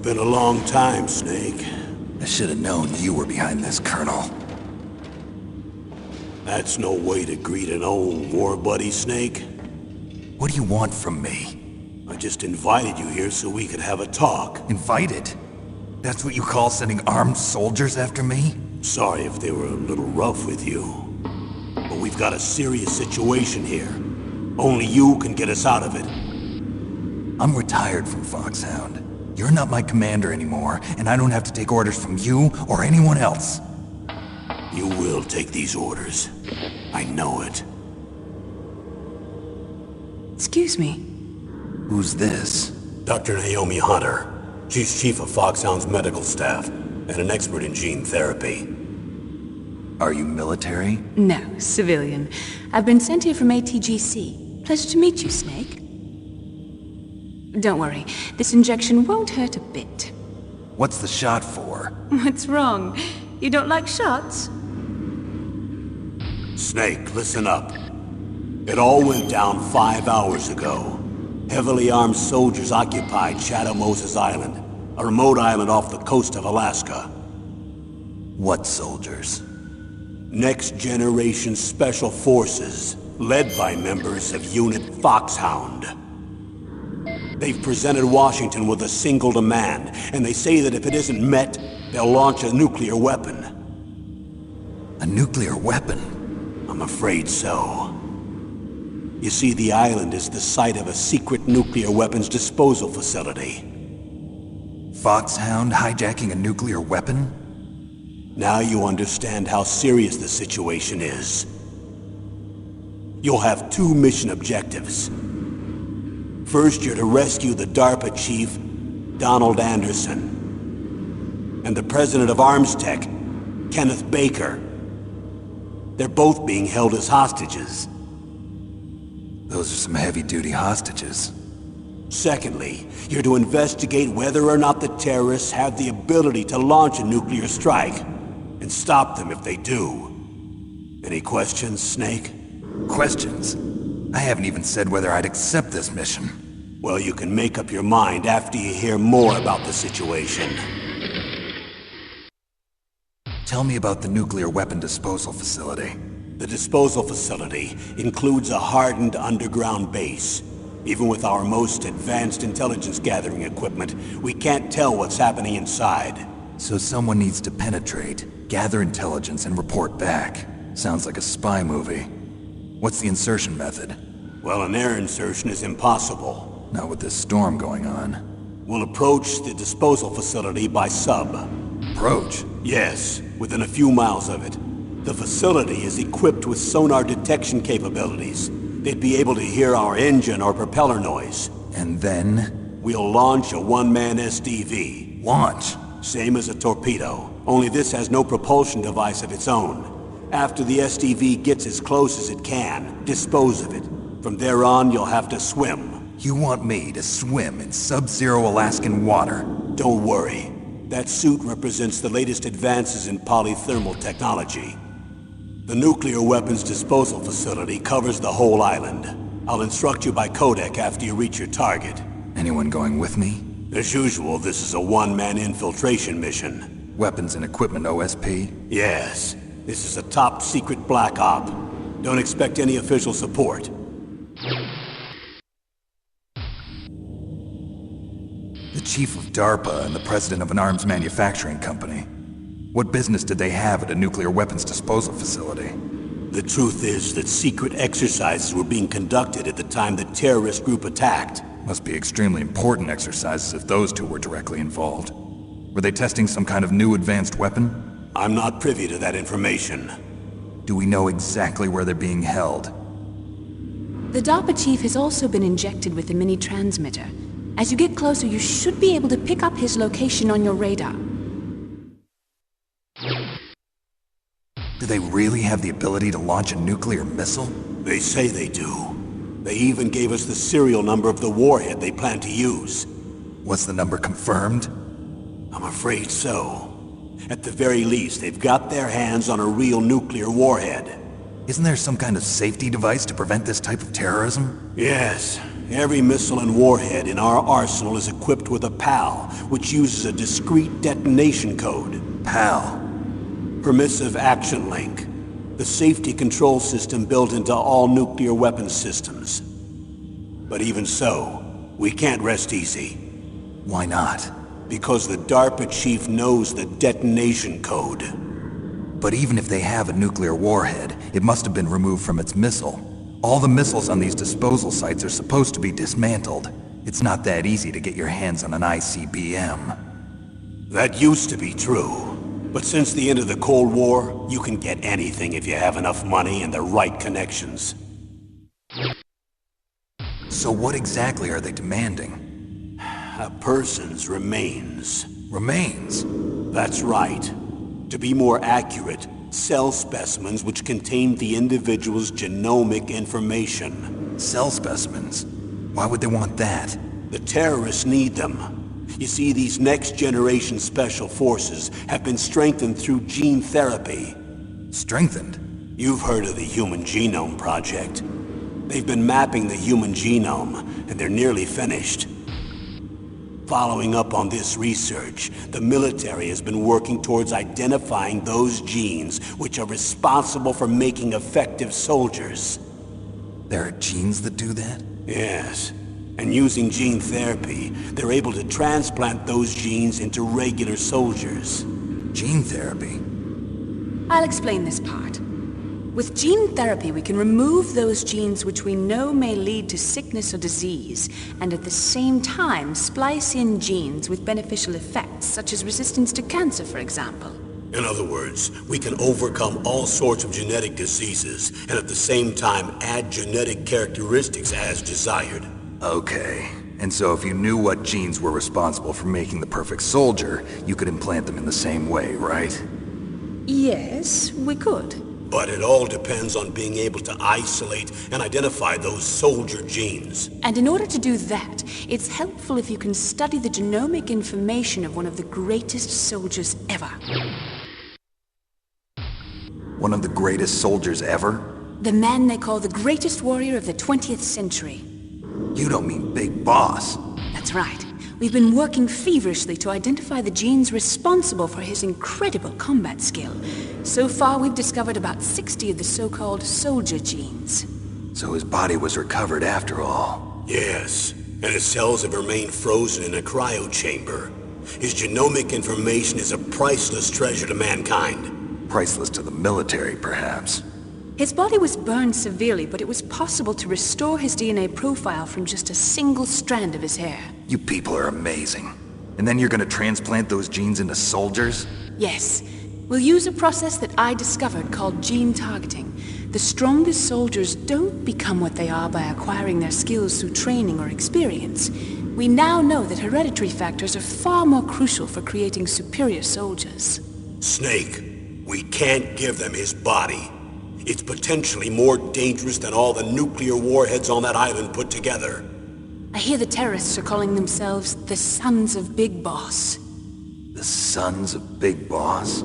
been a long time, Snake. I should have known you were behind this, Colonel. That's no way to greet an old war buddy, Snake. What do you want from me? I just invited you here so we could have a talk. Invited? That's what you call sending armed soldiers after me? Sorry if they were a little rough with you. But we've got a serious situation here. Only you can get us out of it. I'm retired from Foxhound. You're not my commander anymore, and I don't have to take orders from you or anyone else. You will take these orders. I know it. Excuse me. Who's this? Dr. Naomi Hunter. She's chief of Foxhound's medical staff, and an expert in gene therapy. Are you military? No, civilian. I've been sent here from ATGC. Pleasure to meet you, Snake. Don't worry, this injection won't hurt a bit. What's the shot for? What's wrong? You don't like shots? Snake, listen up. It all went down 5 hours ago. Heavily armed soldiers occupied Shadow Moses Island, a remote island off the coast of Alaska. What soldiers? Next Generation Special Forces, led by members of Unit Foxhound. They've presented Washington with a single demand, and they say that if it isn't met, they'll launch a nuclear weapon. A nuclear weapon? I'm afraid so. You see, the island is the site of a secret nuclear weapons disposal facility. Foxhound hijacking a nuclear weapon? Now you understand how serious the situation is. You'll have 2 mission objectives. First, you're to rescue the DARPA chief, Donald Anderson, and the president of Arms Tech, Kenneth Baker. They're both being held as hostages. Those are some heavy-duty hostages. Secondly, you're to investigate whether or not the terrorists have the ability to launch a nuclear strike, and stop them if they do. Any questions, Snake? Questions? I haven't even said whether I'd accept this mission. Well, you can make up your mind after you hear more about the situation. Tell me about the nuclear weapon disposal facility. The disposal facility includes a hardened underground base. Even with our most advanced intelligence gathering equipment, we can't tell what's happening inside. So someone needs to penetrate, gather intelligence, and report back. Sounds like a spy movie. What's the insertion method? Well, an air insertion is impossible. Not with this storm going on. We'll approach the disposal facility by sub. Approach? Yes, within a few miles of it. The facility is equipped with sonar detection capabilities. They'd be able to hear our engine or propeller noise. And then? We'll launch a one-man SDV. Launch? Same as a torpedo, only this has no propulsion device of its own. After the SDV gets as close as it can, dispose of it. From there on, you'll have to swim. You want me to swim in sub-zero Alaskan water? Don't worry. That suit represents the latest advances in polythermal technology. The nuclear weapons disposal facility covers the whole island. I'll instruct you by codec after you reach your target. Anyone going with me? As usual, this is a one-man infiltration mission. Weapons and equipment OSP? Yes. This is a top-secret black op. Don't expect any official support. The chief of DARPA and the president of an arms manufacturing company. What business did they have at a nuclear weapons disposal facility? The truth is that secret exercises were being conducted at the time the terrorist group attacked. Must be extremely important exercises if those two were directly involved. Were they testing some kind of new advanced weapon? I'm not privy to that information. Do we know exactly where they're being held? The DARPA chief has also been injected with a mini-transmitter. As you get closer, you should be able to pick up his location on your radar. Do they really have the ability to launch a nuclear missile? They say they do. They even gave us the serial number of the warhead they plan to use. Was the number confirmed? I'm afraid so. At the very least, they've got their hands on a real nuclear warhead. Isn't there some kind of safety device to prevent this type of terrorism? Yes. Every missile and warhead in our arsenal is equipped with a PAL, which uses a discrete detonation code. PAL. Permissive Action Link. The safety control system built into all nuclear weapons systems. But even so, we can't rest easy. Why not? Because the DARPA chief knows the detonation code. But even if they have a nuclear warhead, it must have been removed from its missile. All the missiles on these disposal sites are supposed to be dismantled. It's not that easy to get your hands on an ICBM. That used to be true. But since the end of the Cold War, you can get anything if you have enough money and the right connections. So what exactly are they demanding? A person's remains. Remains? That's right. To be more accurate, cell specimens which contain the individual's genomic information. Cell specimens? Why would they want that? The terrorists need them. You see, these next-generation special forces have been strengthened through gene therapy. Strengthened? You've heard of the Human Genome Project. They've been mapping the human genome, and they're nearly finished. Following up on this research, the military has been working towards identifying those genes which are responsible for making effective soldiers. There are genes that do that? Yes. And using gene therapy, they're able to transplant those genes into regular soldiers. Gene therapy? I'll explain this part. With gene therapy, we can remove those genes which we know may lead to sickness or disease, and at the same time splice in genes with beneficial effects, such as resistance to cancer, for example. In other words, we can overcome all sorts of genetic diseases, and at the same time add genetic characteristics as desired. Okay. And so if you knew what genes were responsible for making the perfect soldier, you could implant them in the same way, right? Yes, we could. But it all depends on being able to isolate and identify those soldier genes. And in order to do that, it's helpful if you can study the genomic information of one of the greatest soldiers ever. One of the greatest soldiers ever? The man they call the greatest warrior of the 20th century. You don't mean Big Boss. That's right. We've been working feverishly to identify the genes responsible for his incredible combat skill. So far, we've discovered about 60 of the so-called soldier genes. So his body was recovered after all. Yes, and his cells have remained frozen in a cryo chamber. His genomic information is a priceless treasure to mankind. Priceless to the military, perhaps. His body was burned severely, but it was possible to restore his DNA profile from just a single strand of his hair. You people are amazing. And then you're gonna transplant those genes into soldiers? Yes. We'll use a process that I discovered called gene targeting. The strongest soldiers don't become what they are by acquiring their skills through training or experience. We now know that hereditary factors are far more crucial for creating superior soldiers. Snake, we can't give them his body. It's potentially more dangerous than all the nuclear warheads on that island put together. I hear the terrorists are calling themselves the Sons of Big Boss. The Sons of Big Boss?